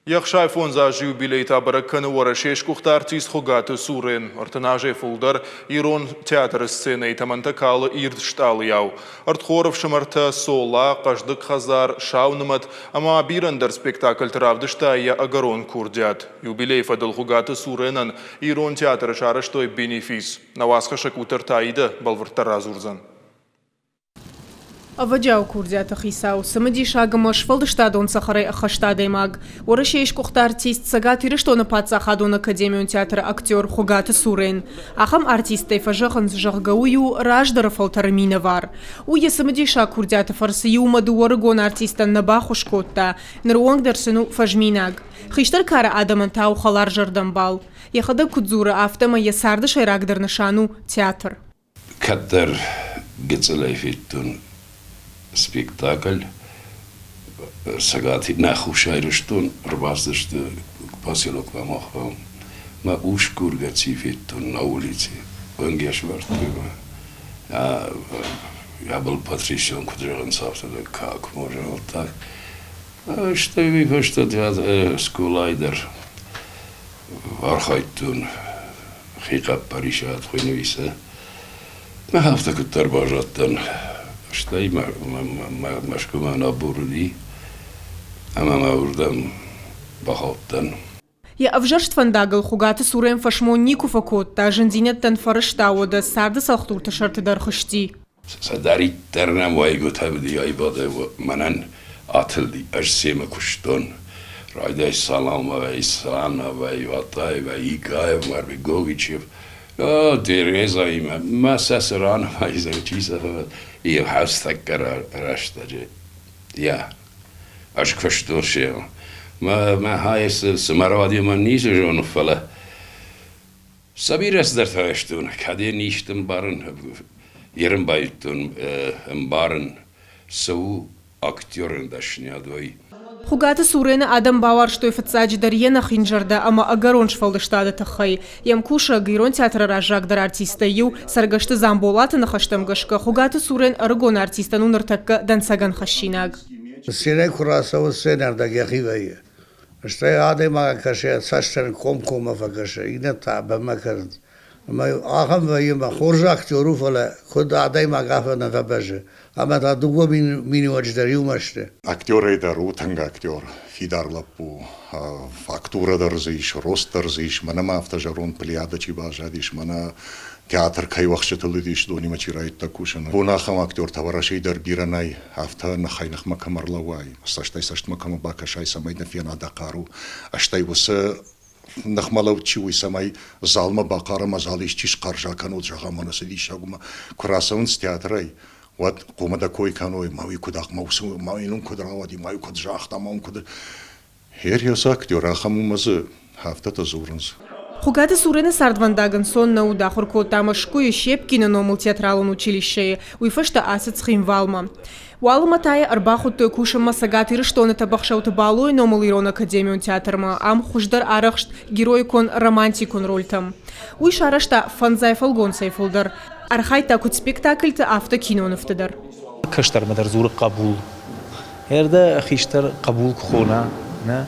Yaxşay fonzaj юбилей табаракканы уарашеш кухтартис хугаты сурен. Артанаже фулдар Ирон театр сцены таманта калы ирдшталы яу. Артхоров шамарта сола, каждык хазар, шаунымат, ама бирандер спектакль травдыштая агарон курдят. Юбилей фадал хугаты суренан Ирон театр шараштой бенефис. Навасхашак утартаида балвартаразурзан. أفجاو كورديات خيساو سمدي شاغمش فلدشتادون سخري أخشتادي ماغ ورشيش كوخت ارتيست ساغات يرشتون باتسا خادون أكاديميون تياتر أكتور خوغات سورين أخم ارتيست فجغن زجغويو راجدر فلترمين وار ويا سمدي شا كورديات فرسيو مدو ورغون ارتيستا نباخوش كوتا نروانگ درسنو فجميناغ خيشتر كار آدمان تاو خلار جردن بال يخدا كدزور آفتما يسارد شيراغ در نشانو تياتر كدر قتليفتون спектакль сагати нахушайрштун рваздышт поселок Вамахвам ма ушкургацифеттун на улице Вангешвартова я был потрясен, куда он завтра, как можно вот так. А что вы что делать, скулайдер, архайтун, хикап паришат, хуйневиса. Мы хавта кутар бажаттан. Что и машкума на бурди, а мама урдам бахоттан. Я авжаршт фандагл хугаты сурем фашмоннику факот, та жендинет тен фарштауда сарды салхтурта шарты дархышти. Садари тернам вайгу табди айбаде манан атылди ажсема куштон. Райдай салам вай сана вай ватай вай игай марби Говичев. Oh, Teresa, ma sasserana mais antiga, e o house tá cara rasta de, ja, acho que estou cheio, ma hais samaravadi manise já não fala, sabir es der testun, cadê nicht im Barn, ihren Beitun im Barn so Akteuren das schnadoi. خوغات سورين آدم باور شتوي فتساج درينا خنجردا أما أجرونش فلدشتادة تخي يمكوشا غيرون تياتر راجاك در ارتيستا يو سرگشت زامبولات نخشتم گشكا خوغات سورين أرغون ارتيستا نونرتك دنساگن خشيناغ سيني كراسة والسينر دا غيغيوية اشتاي آدم آغا كشي ساشتن كوم فكشي إنا تعبا ما كرد أما آخم ويما خورجا اكتورو فلا خود آدم آغا فنا فبجي أما تا دوغو ميني وجدر يومشته Актеры это рутанга актер, фидарлапу, фактура дорзиш, рост дорзиш, мана автожарон плеяда чибажадиш, мана театр кайвахчатылыдиш донима чирайт такушана. Бунахам актер таварашей дар биранай, авта нахайнах макамарлавай, саштай сашт макама бакашай самайна фена дакару, аштай вуса нахмалав чивуй самай залма бакара мазалиш чиш каржакан от жагаманасы дишагума, курасаун с театрай. Вот комада кой каной, мой кудах маусу, мой нун кудравади, мой куджах там он куд. Херьёс актер, ахамумазы, хафтата зурнс. خوغات سورين ساردвандаган сон на удахор котамашку и Щепкина номал театралон училище, уйфашта асец химвалма. Уалма тая арбахут кушама сагат ирштона табахшаута балой номал Ирон академион театрма, ам хуждар арахшт геройкон романтикон рольтам. Уй шарашта фанзай фалгон сайфулдар. أرخاي تاكل سبيكتاكل تأفتا كينو نفتدر. كشتر مدر زور قبول. هذا خيشتر قبول خونه نه.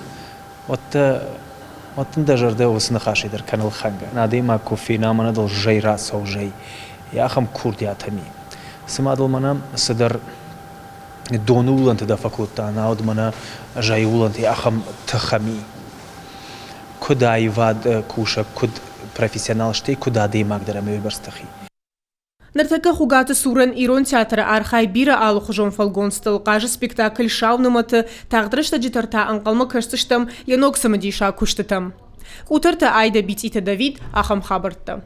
وتندجر ده وسنخاشي در كان الخنجة. نادي ما كوفينا من هذا الجي راس أو جي. يا أخم كردي أتمي. سمع دل منا صدر دونولن تدفقوت أنا ود منا جايولن تي أخم تخمي. كداي واد كوشة كد بروفيسيونال شتي كدادي ما أقدر أمي برستخي. نرتكا خوغات سورن إيرون تياتر أرخاي بيرا آلو خجون فالغونستل قاج سبيكتاكل شاونمت تغدرشتا جترتا أنقلما كرستشتم ينوك سمديشا كشتتم. وترتا آيدا بيتيتا دافيد أخم خابرتا.